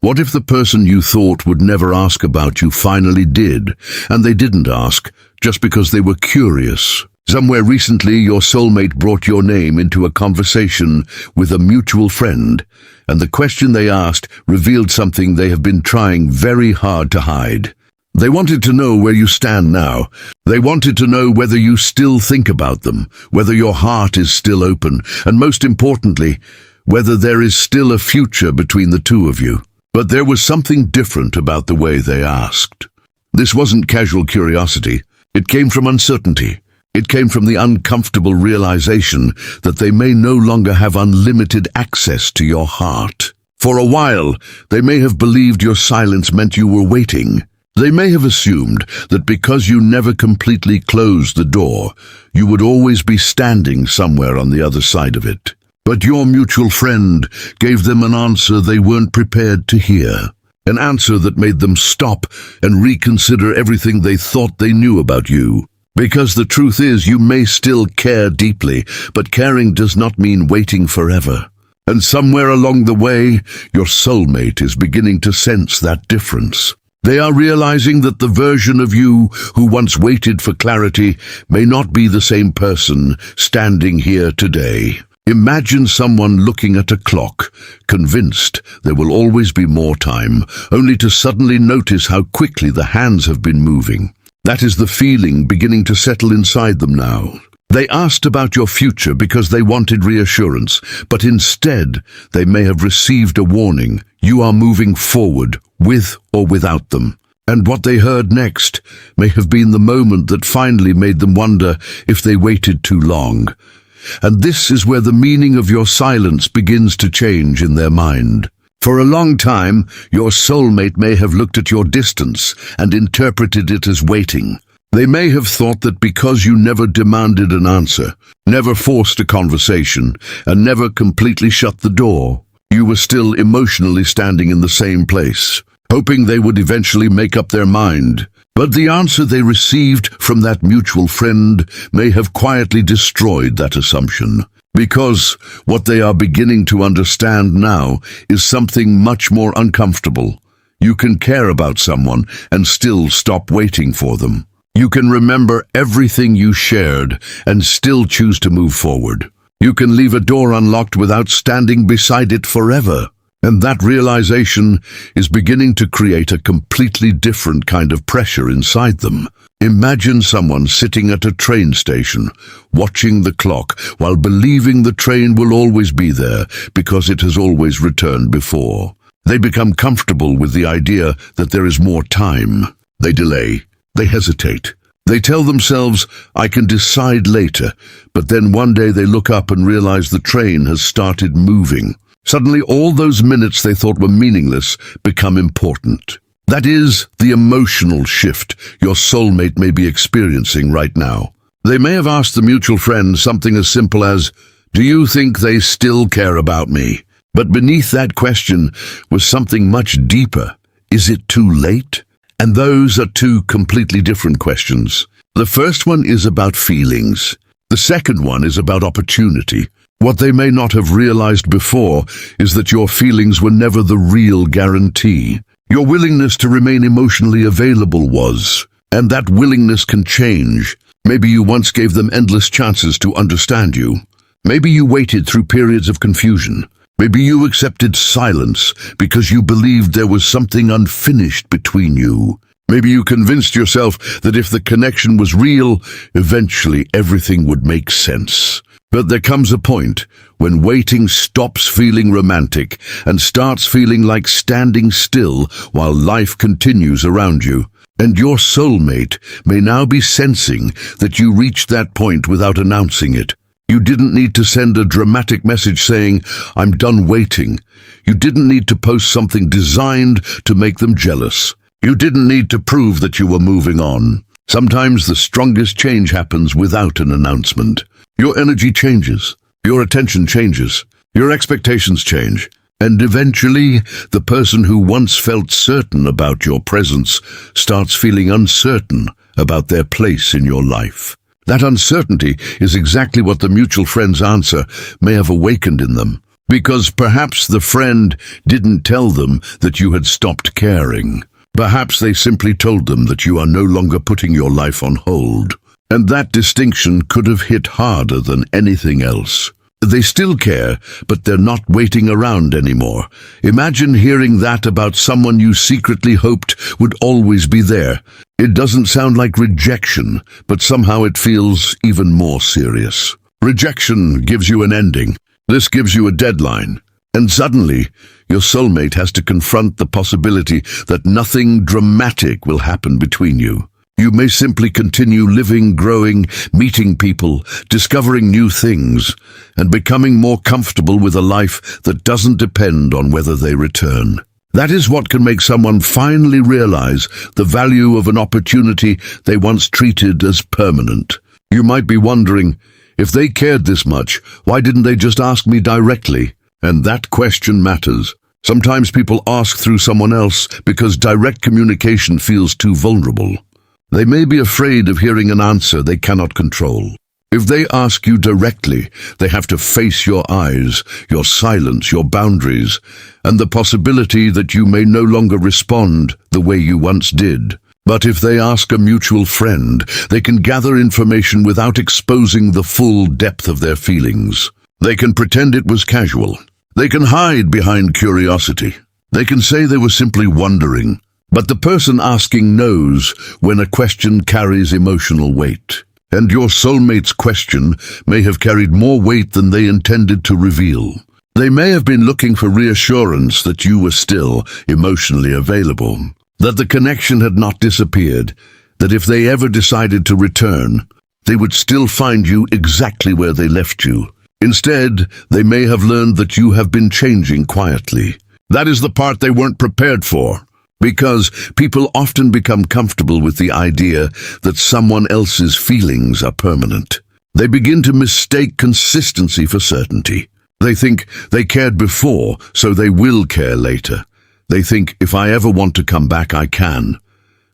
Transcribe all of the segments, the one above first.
What if the person you thought would never ask about you finally did, and they didn't ask, just because they were curious? Somewhere recently, your soulmate brought your name into a conversation with a mutual friend, and the question they asked revealed something they have been trying very hard to hide. They wanted to know where you stand now. They wanted to know whether you still think about them, whether your heart is still open, and most importantly, whether there is still a future between the two of you. But there was something different about the way they asked. This wasn't casual curiosity. It came from uncertainty. It came from the uncomfortable realization that they may no longer have unlimited access to your heart. For a while, they may have believed your silence meant you were waiting. They may have assumed that because you never completely closed the door, you would always be standing somewhere on the other side of it. But your mutual friend gave them an answer they weren't prepared to hear. An answer that made them stop and reconsider everything they thought they knew about you. Because the truth is, you may still care deeply, but caring does not mean waiting forever. And somewhere along the way, your soulmate is beginning to sense that difference. They are realizing that the version of you who once waited for clarity may not be the same person standing here today. Imagine someone looking at a clock, convinced there will always be more time, only to suddenly notice how quickly the hands have been moving. That is the feeling beginning to settle inside them now. They asked about your future because they wanted reassurance, but instead they may have received a warning. You are moving forward, with or without them. And what they heard next may have been the moment that finally made them wonder if they waited too long. And this is where the meaning of your silence begins to change in their mind. For a long time, your soulmate may have looked at your distance and interpreted it as waiting. They may have thought that because you never demanded an answer, never forced a conversation, and never completely shut the door, you were still emotionally standing in the same place, hoping they would eventually make up their mind. But the answer they received from that mutual friend may have quietly destroyed that assumption. Because what they are beginning to understand now is something much more uncomfortable. You can care about someone and still stop waiting for them. You can remember everything you shared and still choose to move forward. You can leave a door unlocked without standing beside it forever. And that realization is beginning to create a completely different kind of pressure inside them. Imagine someone sitting at a train station, watching the clock, while believing the train will always be there because it has always returned before. They become comfortable with the idea that there is more time. They delay. They hesitate. They tell themselves, I can decide later, but then one day they look up and realize the train has started moving. Suddenly, all those minutes they thought were meaningless become important. That is the emotional shift your soulmate may be experiencing right now. They may have asked the mutual friend something as simple as, do you think they still care about me? But beneath that question was something much deeper. Is it too late? And those are two completely different questions. The first one is about feelings. The second one is about opportunity. What they may not have realized before is that your feelings were never the real guarantee. Your willingness to remain emotionally available was, and that willingness can change. Maybe you once gave them endless chances to understand you. Maybe you waited through periods of confusion. Maybe you accepted silence because you believed there was something unfinished between you. Maybe you convinced yourself that if the connection was real, eventually everything would make sense. But there comes a point when waiting stops feeling romantic and starts feeling like standing still while life continues around you. And your soulmate may now be sensing that you reached that point without announcing it. You didn't need to send a dramatic message saying, I'm done waiting. You didn't need to post something designed to make them jealous. You didn't need to prove that you were moving on. Sometimes the strongest change happens without an announcement. Your energy changes, your attention changes, your expectations change, and eventually the person who once felt certain about your presence starts feeling uncertain about their place in your life. That uncertainty is exactly what the mutual friend's answer may have awakened in them. Because perhaps the friend didn't tell them that you had stopped caring. Perhaps they simply told them that you are no longer putting your life on hold. And that distinction could have hit harder than anything else. They still care, but they're not waiting around anymore. Imagine hearing that about someone you secretly hoped would always be there. It doesn't sound like rejection, but somehow it feels even more serious. Rejection gives you an ending. This gives you a deadline. And suddenly, your soulmate has to confront the possibility that nothing dramatic will happen between you. You may simply continue living, growing, meeting people, discovering new things, and becoming more comfortable with a life that doesn't depend on whether they return. That is what can make someone finally realize the value of an opportunity they once treated as permanent. You might be wondering, if they cared this much, why didn't they just ask me directly? And that question matters. Sometimes people ask through someone else because direct communication feels too vulnerable. They may be afraid of hearing an answer they cannot control. If they ask you directly, they have to face your eyes, your silence, your boundaries, and the possibility that you may no longer respond the way you once did. But if they ask a mutual friend, they can gather information without exposing the full depth of their feelings. They can pretend it was casual. They can hide behind curiosity. They can say they were simply wondering. But the person asking knows when a question carries emotional weight. And your soulmate's question may have carried more weight than they intended to reveal. They may have been looking for reassurance that you were still emotionally available, that the connection had not disappeared, that if they ever decided to return, they would still find you exactly where they left you. Instead, they may have learned that you have been changing quietly. That is the part they weren't prepared for. Because people often become comfortable with the idea that someone else's feelings are permanent. They begin to mistake consistency for certainty. They think they cared before, so they will care later. They think, if I ever want to come back, I can.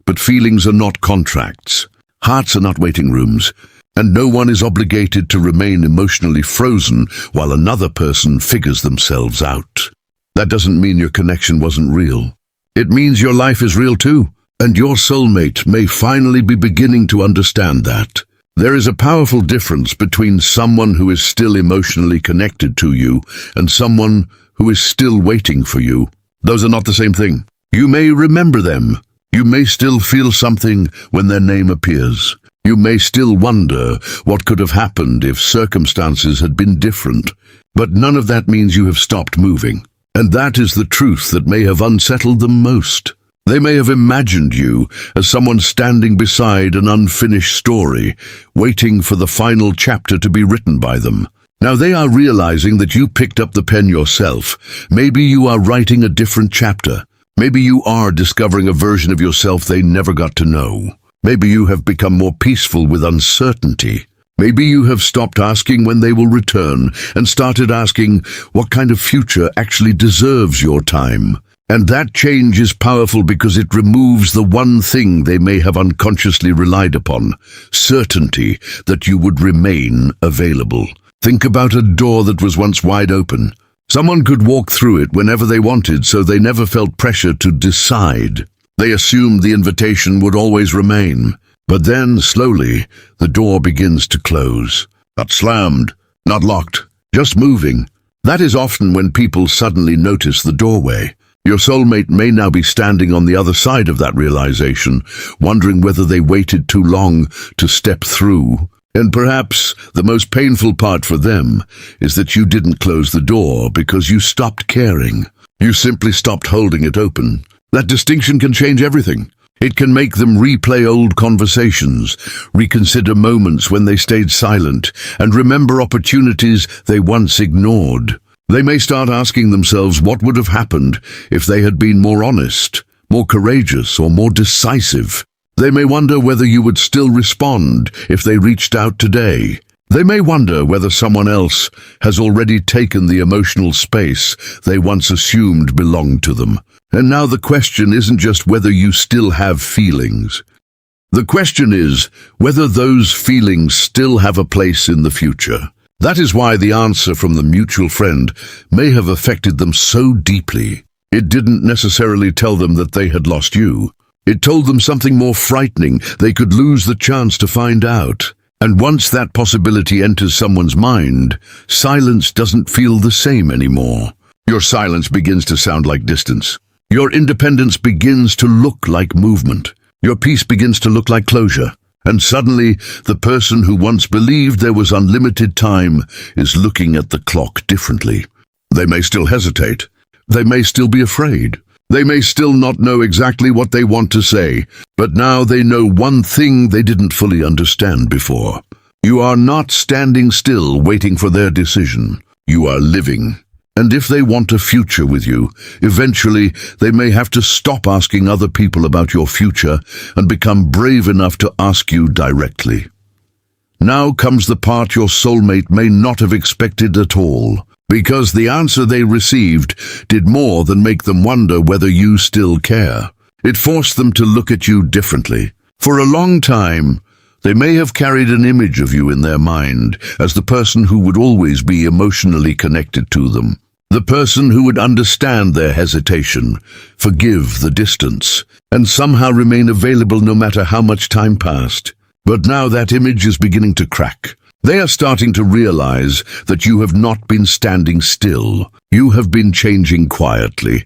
But feelings are not contracts. Hearts are not waiting rooms. And no one is obligated to remain emotionally frozen while another person figures themselves out. That doesn't mean your connection wasn't real. It means your life is real too, and your soulmate may finally be beginning to understand that. There is a powerful difference between someone who is still emotionally connected to you and someone who is still waiting for you. Those are not the same thing. You may remember them. You may still feel something when their name appears. You may still wonder what could have happened if circumstances had been different. But none of that means you have stopped moving. And that is the truth that may have unsettled them most. They may have imagined you as someone standing beside an unfinished story, waiting for the final chapter to be written by them. Now they are realizing that you picked up the pen yourself. Maybe you are writing a different chapter. Maybe you are discovering a version of yourself they never got to know. Maybe you have become more peaceful with uncertainty. Maybe you have stopped asking when they will return and started asking what kind of future actually deserves your time. And that change is powerful because it removes the one thing they may have unconsciously relied upon, certainty that you would remain available. Think about a door that was once wide open. Someone could walk through it whenever they wanted, so they never felt pressure to decide. They assumed the invitation would always remain. But then, slowly, the door begins to close. Not slammed, not locked, just moving. That is often when people suddenly notice the doorway. Your soulmate may now be standing on the other side of that realization, wondering whether they waited too long to step through. And perhaps the most painful part for them is that you didn't close the door because you stopped caring. You simply stopped holding it open. That distinction can change everything. It can make them replay old conversations, reconsider moments when they stayed silent, and remember opportunities they once ignored. They may start asking themselves what would have happened if they had been more honest, more courageous, or more decisive. They may wonder whether you would still respond if they reached out today. They may wonder whether someone else has already taken the emotional space they once assumed belonged to them. And now the question isn't just whether you still have feelings. The question is whether those feelings still have a place in the future. That is why the answer from the mutual friend may have affected them so deeply. It didn't necessarily tell them that they had lost you. It told them something more frightening: they could lose the chance to find out. And once that possibility enters someone's mind, silence doesn't feel the same anymore. Your silence begins to sound like distance. Your independence begins to look like movement. Your peace begins to look like closure. And suddenly, the person who once believed there was unlimited time is looking at the clock differently. They may still hesitate. They may still be afraid. They may still not know exactly what they want to say, but now they know one thing they didn't fully understand before. You are not standing still waiting for their decision. You are living. And if they want a future with you, eventually they may have to stop asking other people about your future and become brave enough to ask you directly. Now comes the part your soulmate may not have expected at all, because the answer they received did more than make them wonder whether you still care. It forced them to look at you differently. For a long time, they may have carried an image of you in their mind as the person who would always be emotionally connected to them. The person who would understand their hesitation, forgive the distance, and somehow remain available no matter how much time passed. But now that image is beginning to crack. They are starting to realize that you have not been standing still. You have been changing quietly,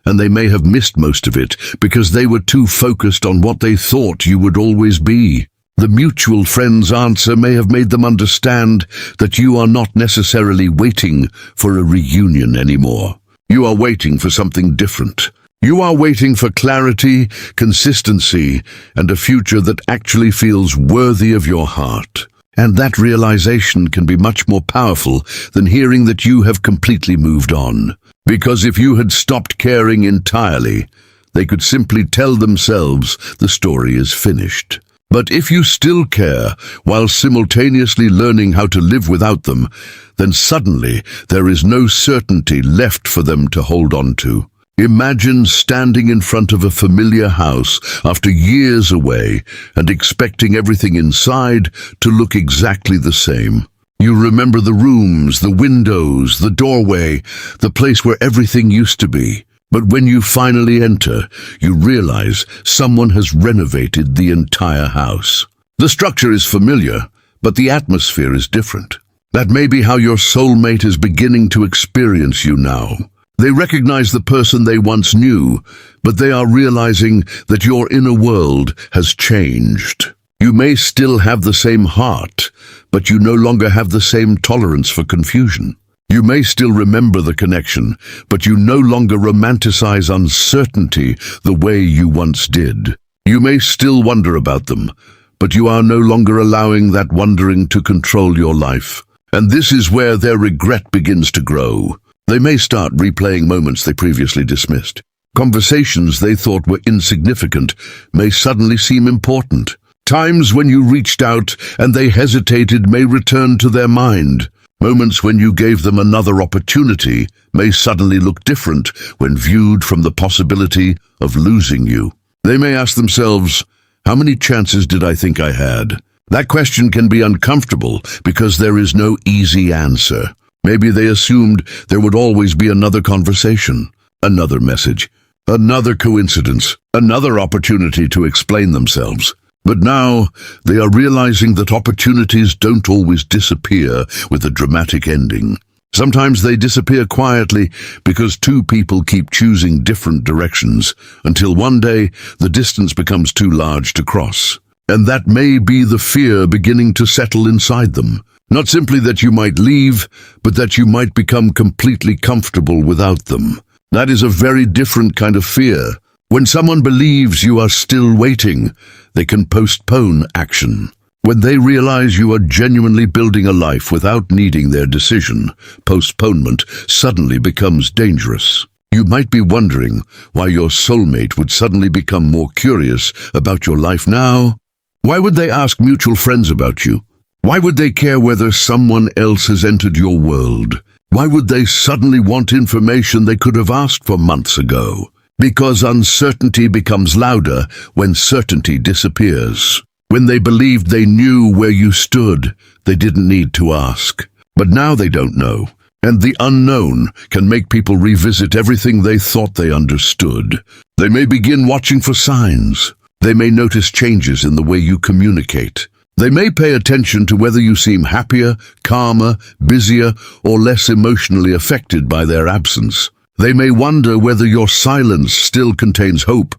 and they may have missed most of it because they were too focused on what they thought you would always be. The mutual friend's answer may have made them understand that you are not necessarily waiting for a reunion anymore. You are waiting for something different. You are waiting for clarity, consistency, and a future that actually feels worthy of your heart. And that realization can be much more powerful than hearing that you have completely moved on. Because if you had stopped caring entirely, they could simply tell themselves the story is finished. But if you still care, while simultaneously learning how to live without them, then suddenly there is no certainty left for them to hold on to. Imagine standing in front of a familiar house after years away and expecting everything inside to look exactly the same. You remember the rooms, the windows, the doorway, the place where everything used to be. But when you finally enter, you realize someone has renovated the entire house. The structure is familiar, but the atmosphere is different. That may be how your soulmate is beginning to experience you now. They recognize the person they once knew, but they are realizing that your inner world has changed. You may still have the same heart, but you no longer have the same tolerance for confusion. You may still remember the connection, but you no longer romanticize uncertainty the way you once did. You may still wonder about them, but you are no longer allowing that wondering to control your life. And this is where their regret begins to grow. They may start replaying moments they previously dismissed. Conversations they thought were insignificant may suddenly seem important. Times when you reached out and they hesitated may return to their mind. Moments when you gave them another opportunity may suddenly look different when viewed from the possibility of losing you. They may ask themselves, how many chances did I think I had? That question can be uncomfortable because there is no easy answer. Maybe they assumed there would always be another conversation, another message, another coincidence, another opportunity to explain themselves. But now, they are realizing that opportunities don't always disappear with a dramatic ending. Sometimes they disappear quietly because two people keep choosing different directions until one day the distance becomes too large to cross. And that may be the fear beginning to settle inside them. Not simply that you might leave, but that you might become completely comfortable without them. That is a very different kind of fear. When someone believes you are still waiting, they can postpone action. When they realize you are genuinely building a life without needing their decision, postponement suddenly becomes dangerous. You might be wondering why your soulmate would suddenly become more curious about your life now. Why would they ask mutual friends about you? Why would they care whether someone else has entered your world? Why would they suddenly want information they could have asked for months ago? Because uncertainty becomes louder when certainty disappears. When they believed they knew where you stood, they didn't need to ask. But now they don't know. And the unknown can make people revisit everything they thought they understood. They may begin watching for signs. They may notice changes in the way you communicate. They may pay attention to whether you seem happier, calmer, busier, or less emotionally affected by their absence. They may wonder whether your silence still contains hope,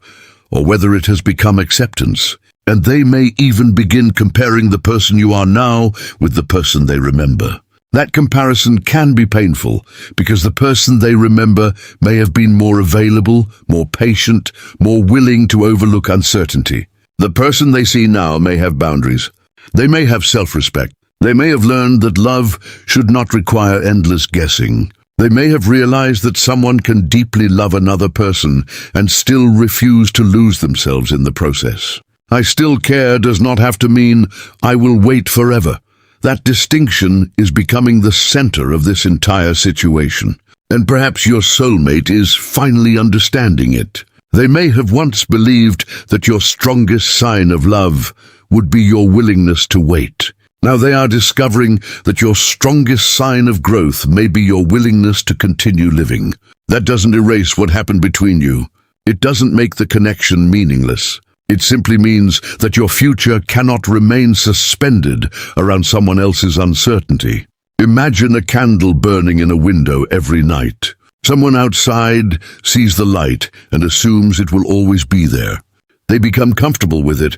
or whether it has become acceptance. And they may even begin comparing the person you are now with the person they remember. That comparison can be painful, because the person they remember may have been more available, more patient, more willing to overlook uncertainty. The person they see now may have boundaries. They may have self-respect. They may have learned that love should not require endless guessing. They may have realized that someone can deeply love another person and still refuse to lose themselves in the process. I still care does not have to mean I will wait forever. That distinction is becoming the center of this entire situation. And perhaps your soulmate is finally understanding it. They may have once believed that your strongest sign of love would be your willingness to wait. Now they are discovering that your strongest sign of growth may be your willingness to continue living. That doesn't erase what happened between you. It doesn't make the connection meaningless. It simply means that your future cannot remain suspended around someone else's uncertainty. Imagine a candle burning in a window every night. Someone outside sees the light and assumes it will always be there. They become comfortable with it.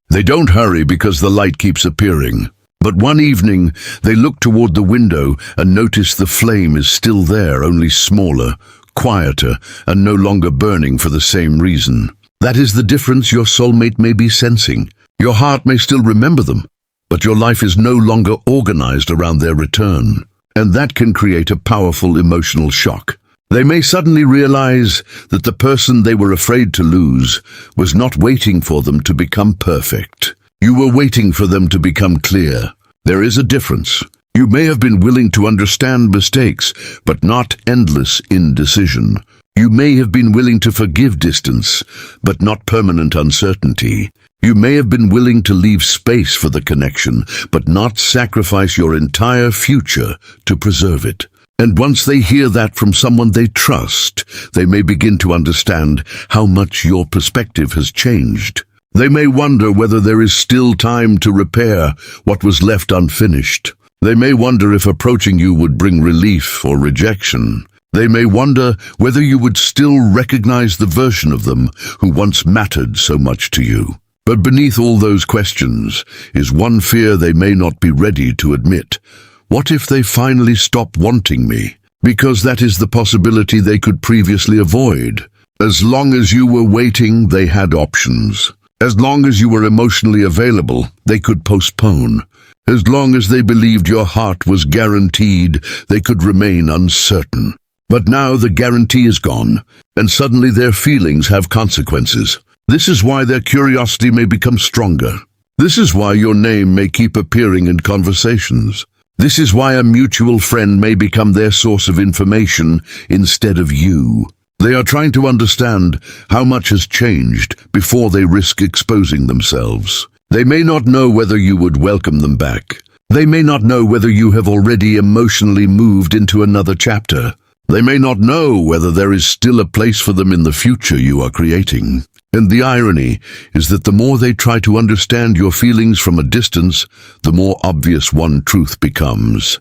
They don't hurry because the light keeps appearing. But one evening, they look toward the window and notice the flame is still there, only smaller, quieter, and no longer burning for the same reason. That is the difference your soulmate may be sensing. Your heart may still remember them, but your life is no longer organized around their return. And that can create a powerful emotional shock. They may suddenly realize that the person they were afraid to lose was not waiting for them to become perfect. You were waiting for them to become clear. There is a difference. You may have been willing to understand mistakes, but not endless indecision. You may have been willing to forgive distance, but not permanent uncertainty. You may have been willing to leave space for the connection, but not sacrifice your entire future to preserve it. And once they hear that from someone they trust, they may begin to understand how much your perspective has changed. They may wonder whether there is still time to repair what was left unfinished. They may wonder if approaching you would bring relief or rejection. They may wonder whether you would still recognize the version of them who once mattered so much to you. But beneath all those questions is one fear they may not be ready to admit. What if they finally stop wanting me? Because that is the possibility they could previously avoid. As long as you were waiting, they had options. As long as you were emotionally available, they could postpone. As long as they believed your heart was guaranteed, they could remain uncertain. But now the guarantee is gone, and suddenly their feelings have consequences. This is why their curiosity may become stronger. This is why your name may keep appearing in conversations. This is why a mutual friend may become their source of information instead of you. They are trying to understand how much has changed before they risk exposing themselves. They may not know whether you would welcome them back. They may not know whether you have already emotionally moved into another chapter. They may not know whether there is still a place for them in the future you are creating. And the irony is that the more they try to understand your feelings from a distance, the more obvious one truth becomes.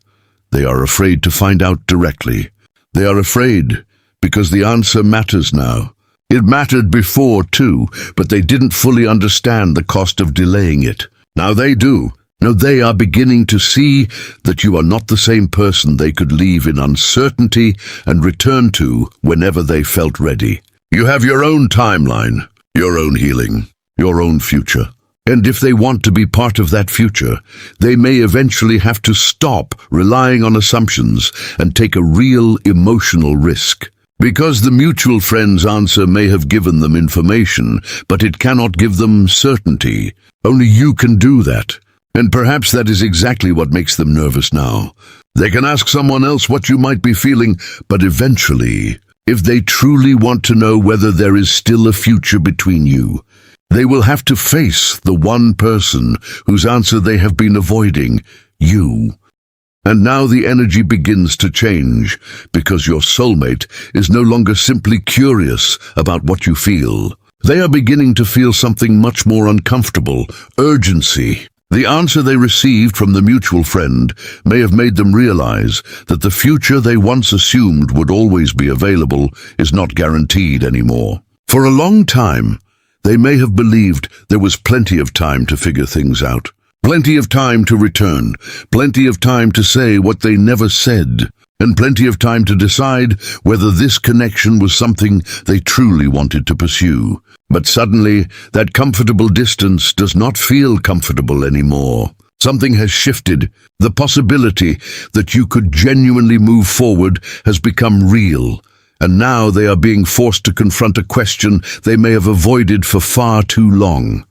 They are afraid to find out directly. They are afraid because the answer matters now. It mattered before too, but they didn't fully understand the cost of delaying it. Now they do. Now they are beginning to see that you are not the same person they could leave in uncertainty and return to whenever they felt ready. You have your own timeline, your own healing, your own future. And if they want to be part of that future, they may eventually have to stop relying on assumptions and take a real emotional risk. Because the mutual friend's answer may have given them information, but it cannot give them certainty. Only you can do that. And perhaps that is exactly what makes them nervous now. They can ask someone else what you might be feeling, but eventually, if they truly want to know whether there is still a future between you, they will have to face the one person whose answer they have been avoiding, you. And now the energy begins to change, because your soulmate is no longer simply curious about what you feel. They are beginning to feel something much more uncomfortable: urgency. The answer they received from the mutual friend may have made them realize that the future they once assumed would always be available is not guaranteed anymore. For a long time, they may have believed there was plenty of time to figure things out. Plenty of time to return, plenty of time to say what they never said, and plenty of time to decide whether this connection was something they truly wanted to pursue. But suddenly, that comfortable distance does not feel comfortable anymore. Something has shifted. The possibility that you could genuinely move forward has become real, and now they are being forced to confront a question they may have avoided for far too long.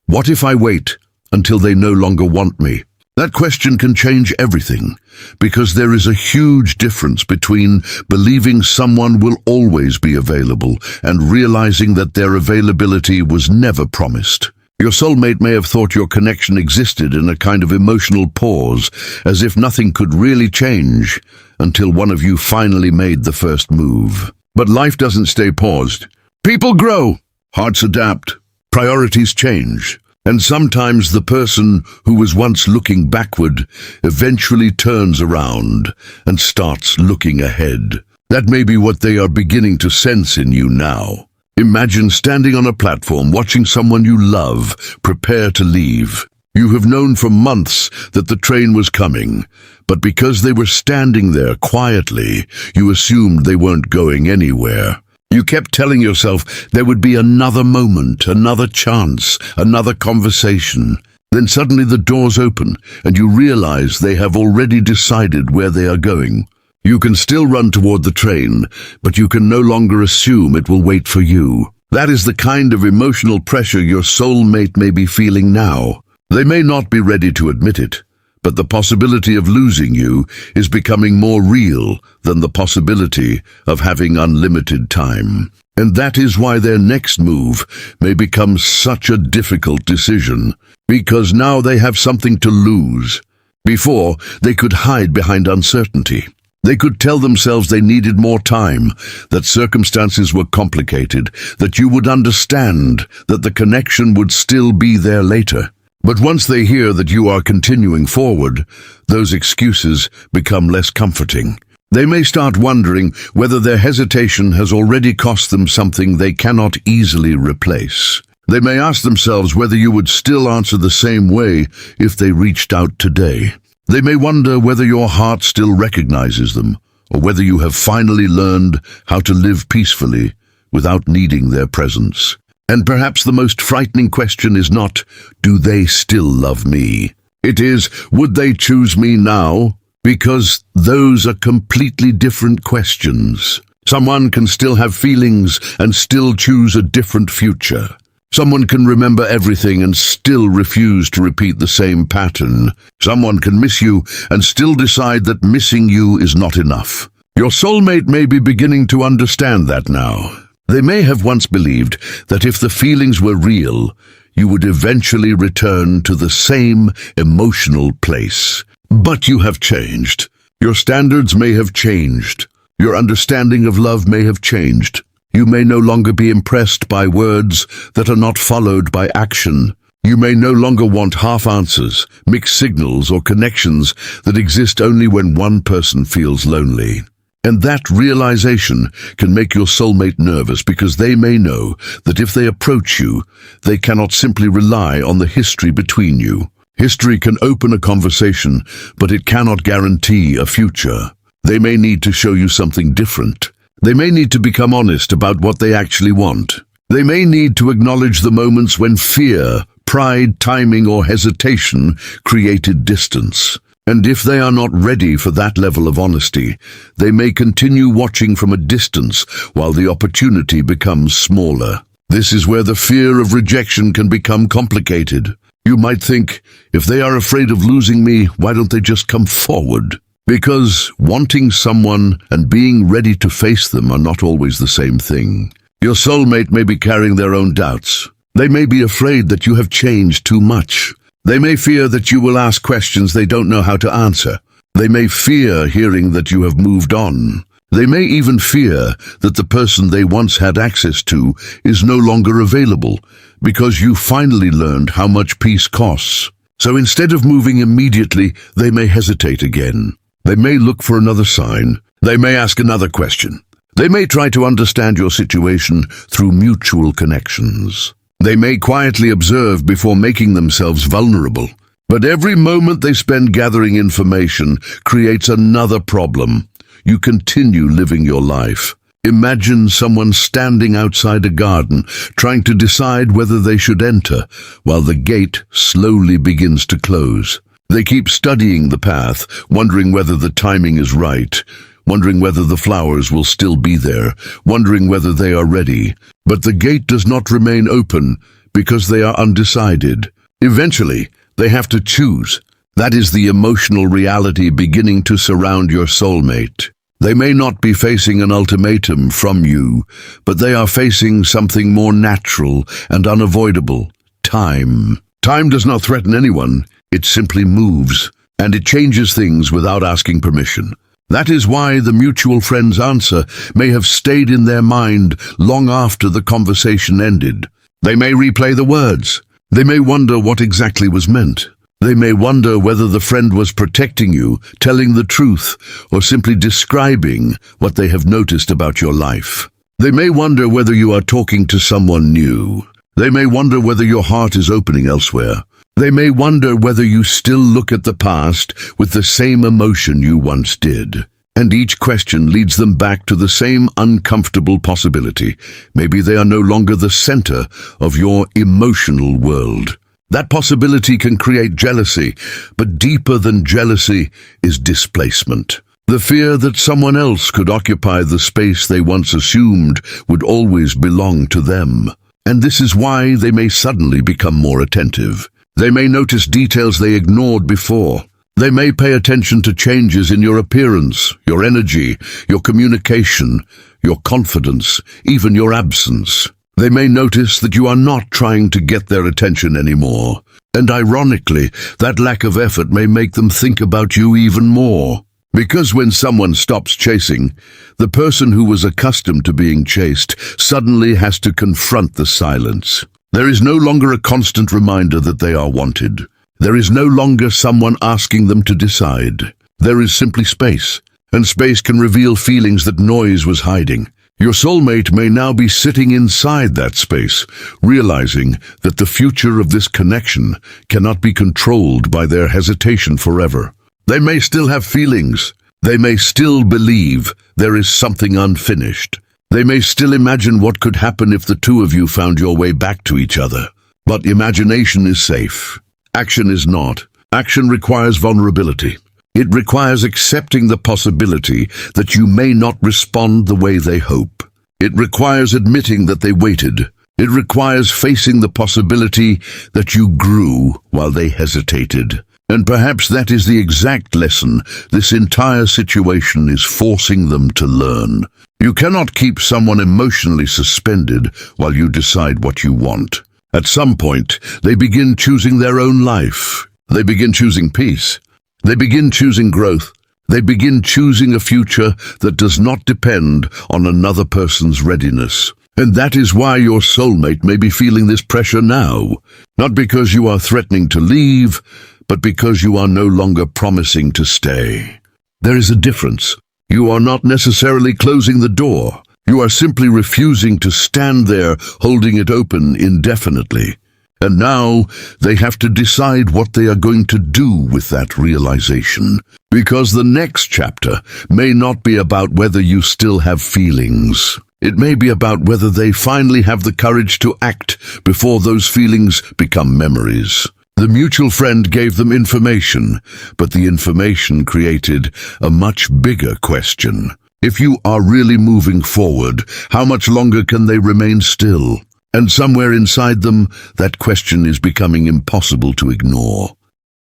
What if I wait until they no longer want me? That question can change everything, because there is a huge difference between believing someone will always be available and realizing that their availability was never promised. Your soulmate may have thought your connection existed in a kind of emotional pause, as if nothing could really change, until one of you finally made the first move. But life doesn't stay paused. People grow, hearts adapt, priorities change. And sometimes the person who was once looking backward eventually turns around and starts looking ahead. That may be what they are beginning to sense in you now. Imagine standing on a platform watching someone you love prepare to leave. You have known for months that the train was coming, but because they were standing there quietly, you assumed they weren't going anywhere. You kept telling yourself there would be another moment, another chance, another conversation. Then suddenly the doors open and you realize they have already decided where they are going. You can still run toward the train, but you can no longer assume it will wait for you. That is the kind of emotional pressure your soulmate may be feeling now. They may not be ready to admit it, but the possibility of losing you is becoming more real than the possibility of having unlimited time. And that is why their next move may become such a difficult decision, because now they have something to lose. Before, they could hide behind uncertainty. They could tell themselves they needed more time, that circumstances were complicated, that you would understand, that the connection would still be there later. But once they hear that you are continuing forward, those excuses become less comforting. They may start wondering whether their hesitation has already cost them something they cannot easily replace. They may ask themselves whether you would still answer the same way if they reached out today. They may wonder whether your heart still recognizes them, or whether you have finally learned how to live peacefully without needing their presence. And perhaps the most frightening question is not, do they still love me? It is, would they choose me now? Because those are completely different questions. Someone can still have feelings and still choose a different future. Someone can remember everything and still refuse to repeat the same pattern. Someone can miss you and still decide that missing you is not enough. Your soulmate may be beginning to understand that now. They may have once believed that if the feelings were real, you would eventually return to the same emotional place. But you have changed. Your standards may have changed. Your understanding of love may have changed. You may no longer be impressed by words that are not followed by action. You may no longer want half answers, mixed signals, or connections that exist only when one person feels lonely. And that realization can make your soulmate nervous, because they may know that if they approach you, they cannot simply rely on the history between you. History can open a conversation, but it cannot guarantee a future. They may need to show you something different. They may need to become honest about what they actually want. They may need to acknowledge the moments when fear, pride, timing, or hesitation created distance. And if they are not ready for that level of honesty, they may continue watching from a distance while the opportunity becomes smaller. This is where the fear of rejection can become complicated. You might think, if they are afraid of losing me, why don't they just come forward? Because wanting someone and being ready to face them are not always the same thing. Your soulmate may be carrying their own doubts. They may be afraid that you have changed too much. They may fear that you will ask questions they don't know how to answer. They may fear hearing that you have moved on. They may even fear that the person they once had access to is no longer available because you finally learned how much peace costs. So instead of moving immediately, they may hesitate again. They may look for another sign. They may ask another question. They may try to understand your situation through mutual connections. They may quietly observe before making themselves vulnerable. But every moment they spend gathering information creates another problem. You continue living your life. Imagine someone standing outside a garden, trying to decide whether they should enter, while the gate slowly begins to close. They keep studying the path, wondering whether the timing is right, wondering whether the flowers will still be there, wondering whether they are ready. But the gate does not remain open because they are undecided. Eventually, they have to choose. That is the emotional reality beginning to surround your soulmate. They may not be facing an ultimatum from you, but they are facing something more natural and unavoidable: time. Time does not threaten anyone, it simply moves, and it changes things without asking permission. That is why the mutual friend's answer may have stayed in their mind long after the conversation ended. They may replay the words. They may wonder what exactly was meant. They may wonder whether the friend was protecting you, telling the truth, or simply describing what they have noticed about your life. They may wonder whether you are talking to someone new. They may wonder whether your heart is opening elsewhere. They may wonder whether you still look at the past with the same emotion you once did. And each question leads them back to the same uncomfortable possibility. Maybe they are no longer the center of your emotional world. That possibility can create jealousy, but deeper than jealousy is displacement. The fear that someone else could occupy the space they once assumed would always belong to them. And this is why they may suddenly become more attentive. They may notice details they ignored before. They may pay attention to changes in your appearance, your energy, your communication, your confidence, even your absence. They may notice that you are not trying to get their attention anymore. And ironically, that lack of effort may make them think about you even more. Because when someone stops chasing, the person who was accustomed to being chased suddenly has to confront the silence. There is no longer a constant reminder that they are wanted. There is no longer someone asking them to decide. There is simply space, and space can reveal feelings that noise was hiding. Your soulmate may now be sitting inside that space, realizing that the future of this connection cannot be controlled by their hesitation forever. They may still have feelings. They may still believe there is something unfinished. They may still imagine what could happen if the two of you found your way back to each other. But imagination is safe. Action is not. Action requires vulnerability. It requires accepting the possibility that you may not respond the way they hope. It requires admitting that they waited. It requires facing the possibility that you grew while they hesitated. And perhaps that is the exact lesson this entire situation is forcing them to learn. You cannot keep someone emotionally suspended while you decide what you want. At some point, they begin choosing their own life. They begin choosing peace. They begin choosing growth. They begin choosing a future that does not depend on another person's readiness. And that is why your soulmate may be feeling this pressure now. Not because you are threatening to leave, but because you are no longer promising to stay. There is a difference. You are not necessarily closing the door. You are simply refusing to stand there holding it open indefinitely. And now they have to decide what they are going to do with that realization. Because the next chapter may not be about whether you still have feelings. It may be about whether they finally have the courage to act before those feelings become memories. The mutual friend gave them information, but the information created a much bigger question. If you are really moving forward, how much longer can they remain still? And somewhere inside them, that question is becoming impossible to ignore.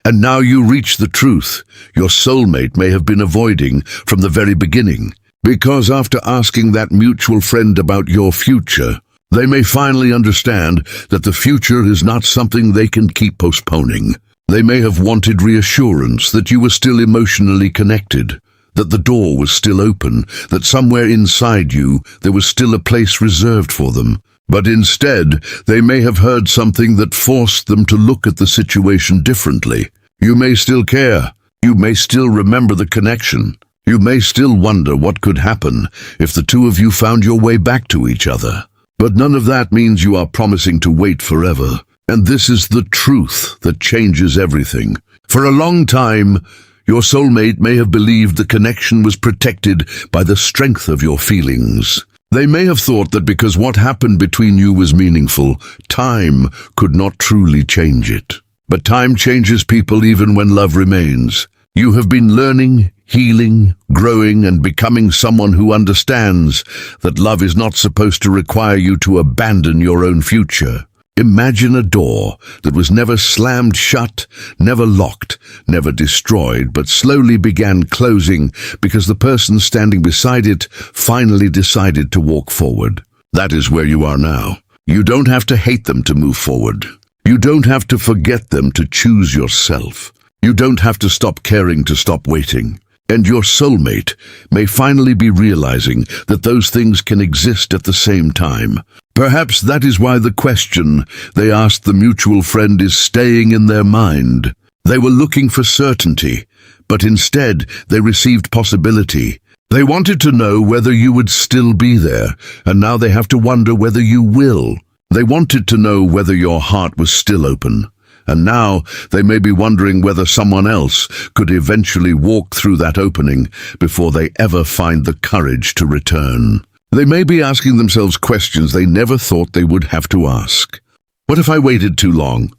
And now you reach the truth your soulmate may have been avoiding from the very beginning. Because after asking that mutual friend about your future, they may finally understand that the future is not something they can keep postponing. They may have wanted reassurance that you were still emotionally connected, that the door was still open, that somewhere inside you there was still a place reserved for them. But instead, they may have heard something that forced them to look at the situation differently. You may still care. You may still remember the connection. You may still wonder what could happen if the two of you found your way back to each other. But none of that means you are promising to wait forever. And this is the truth that changes everything. For a long time, your soulmate may have believed the connection was protected by the strength of your feelings. They may have thought that because what happened between you was meaningful, time could not truly change it. But time changes people even when love remains. You have been learning, healing, growing, and becoming someone who understands that love is not supposed to require you to abandon your own future. Imagine a door that was never slammed shut, never locked, never destroyed, but slowly began closing because the person standing beside it finally decided to walk forward. That is where you are now. You don't have to hate them to move forward. You don't have to forget them to choose yourself. You don't have to stop caring to stop waiting. And your soulmate may finally be realizing that those things can exist at the same time. Perhaps that is why the question they asked the mutual friend is staying in their mind. They were looking for certainty, but instead they received possibility. They wanted to know whether you would still be there, and now they have to wonder whether you will. They wanted to know whether your heart was still open. And now they may be wondering whether someone else could eventually walk through that opening before they ever find the courage to return. They may be asking themselves questions they never thought they would have to ask. What if I waited too long?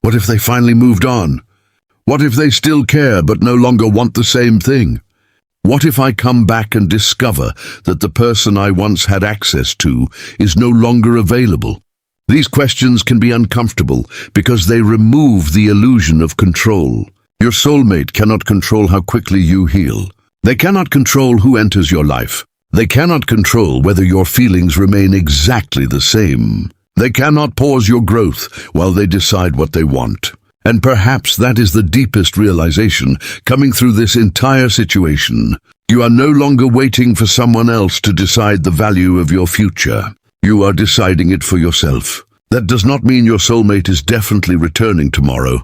What if they finally moved on? What if they still care but no longer want the same thing? What if I come back and discover that the person I once had access to is no longer available? These questions can be uncomfortable because they remove the illusion of control. Your soulmate cannot control how quickly you heal. They cannot control who enters your life. They cannot control whether your feelings remain exactly the same. They cannot pause your growth while they decide what they want. And perhaps that is the deepest realization coming through this entire situation. You are no longer waiting for someone else to decide the value of your future. You are deciding it for yourself. That does not mean your soulmate is definitely returning tomorrow,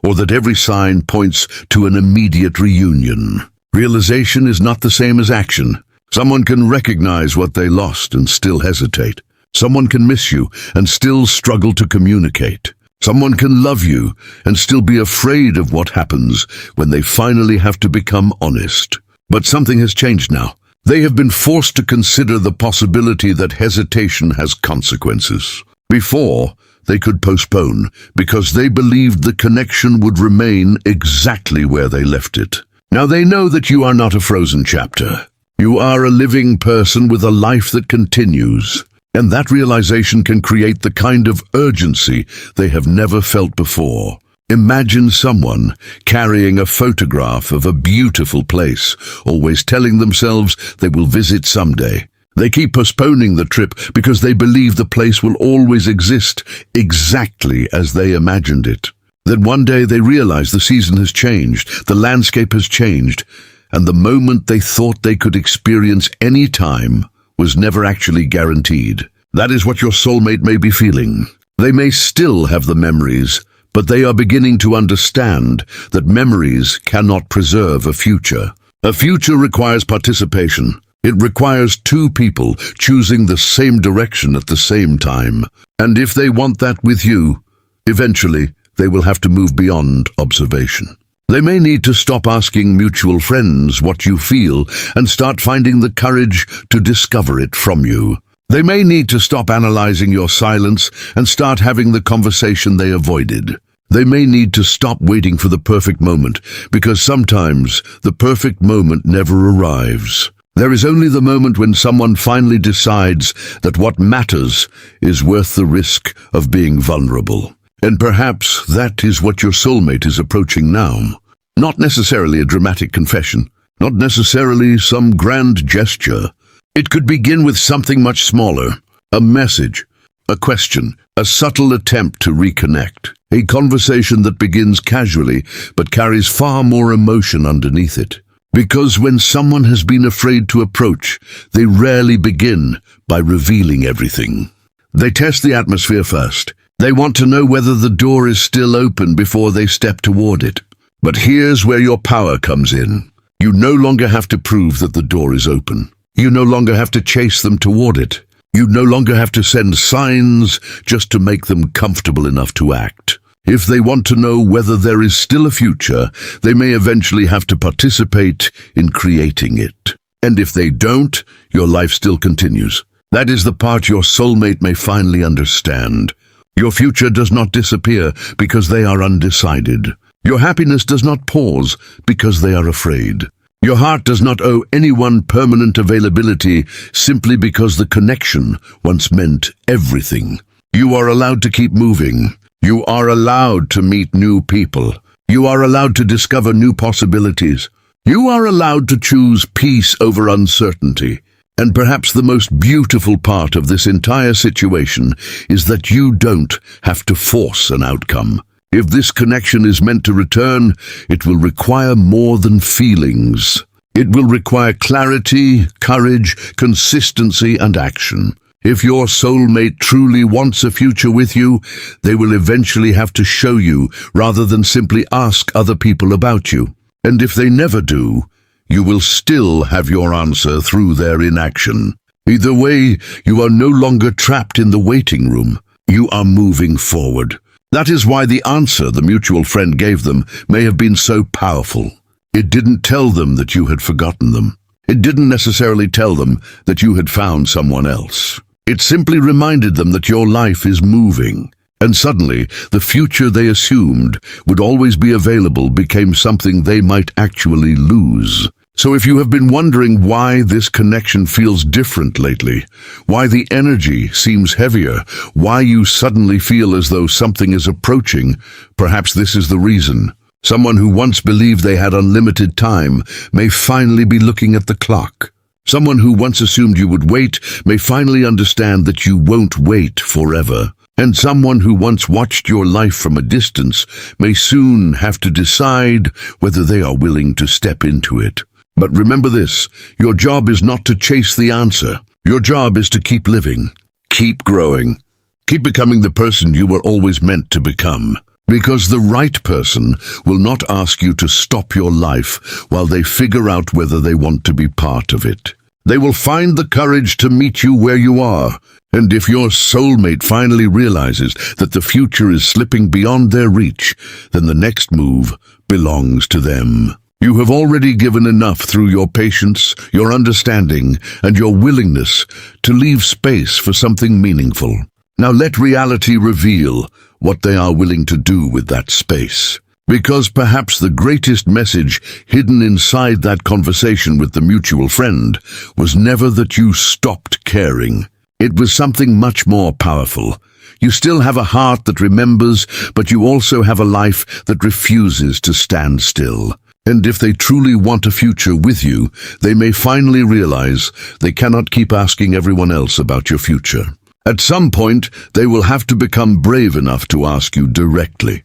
or that every sign points to an immediate reunion. Realization is not the same as action. Someone can recognize what they lost and still hesitate. Someone can miss you and still struggle to communicate. Someone can love you and still be afraid of what happens when they finally have to become honest. But something has changed now. They have been forced to consider the possibility that hesitation has consequences. Before, they could postpone because they believed the connection would remain exactly where they left it. Now they know that you are not a frozen chapter. You are a living person with a life that continues. And that realization can create the kind of urgency they have never felt before. Imagine someone carrying a photograph of a beautiful place, always telling themselves they will visit someday. They keep postponing the trip because they believe the place will always exist exactly as they imagined it. Then one day they realize the season has changed, the landscape has changed, and the moment they thought they could experience any time was never actually guaranteed. That is what your soulmate may be feeling. They may still have the memories, but they are beginning to understand that memories cannot preserve a future. A future requires participation. It requires two people choosing the same direction at the same time. And if they want that with you, eventually they will have to move beyond observation. They may need to stop asking mutual friends what you feel and start finding the courage to discover it from you. They may need to stop analyzing your silence and start having the conversation they avoided. They may need to stop waiting for the perfect moment, because sometimes the perfect moment never arrives. There is only the moment when someone finally decides that what matters is worth the risk of being vulnerable. And perhaps that is what your soulmate is approaching now. Not necessarily a dramatic confession, not necessarily some grand gesture. It could begin with something much smaller, a message, a question, a subtle attempt to reconnect, a conversation that begins casually but carries far more emotion underneath it. Because when someone has been afraid to approach, they rarely begin by revealing everything. They test the atmosphere first. They want to know whether the door is still open before they step toward it. But here's where your power comes in. You no longer have to prove that the door is open. You no longer have to chase them toward it. You no longer have to send signs just to make them comfortable enough to act. If they want to know whether there is still a future, they may eventually have to participate in creating it. And if they don't, your life still continues. That is the part your soulmate may finally understand. Your future does not disappear because they are undecided. Your happiness does not pause because they are afraid. Your heart does not owe anyone permanent availability simply because the connection once meant everything. You are allowed to keep moving. You are allowed to meet new people. You are allowed to discover new possibilities. You are allowed to choose peace over uncertainty. And perhaps the most beautiful part of this entire situation is that you don't have to force an outcome. If this connection is meant to return, it will require more than feelings. It will require clarity, courage, consistency, and action. If your soulmate truly wants a future with you, they will eventually have to show you rather than simply ask other people about you. And if they never do, you will still have your answer through their inaction. Either way, you are no longer trapped in the waiting room. You are moving forward. That is why the answer the mutual friend gave them may have been so powerful. It didn't tell them that you had forgotten them. It didn't necessarily tell them that you had found someone else. It simply reminded them that your life is moving. And suddenly, the future they assumed would always be available became something they might actually lose. So if you have been wondering why this connection feels different lately, why the energy seems heavier, why you suddenly feel as though something is approaching, perhaps this is the reason. Someone who once believed they had unlimited time may finally be looking at the clock. Someone who once assumed you would wait may finally understand that you won't wait forever. And someone who once watched your life from a distance may soon have to decide whether they are willing to step into it. But remember this, your job is not to chase the answer. Your job is to keep living, keep growing, keep becoming the person you were always meant to become. Because the right person will not ask you to stop your life while they figure out whether they want to be part of it. They will find the courage to meet you where you are. And if your soulmate finally realizes that the future is slipping beyond their reach, then the next move belongs to them. You have already given enough through your patience, your understanding, and your willingness to leave space for something meaningful. Now let reality reveal what they are willing to do with that space. Because perhaps the greatest message hidden inside that conversation with the mutual friend was never that you stopped caring. It was something much more powerful. You still have a heart that remembers, but you also have a life that refuses to stand still. And if they truly want a future with you, they may finally realize they cannot keep asking everyone else about your future. At some point, they will have to become brave enough to ask you directly.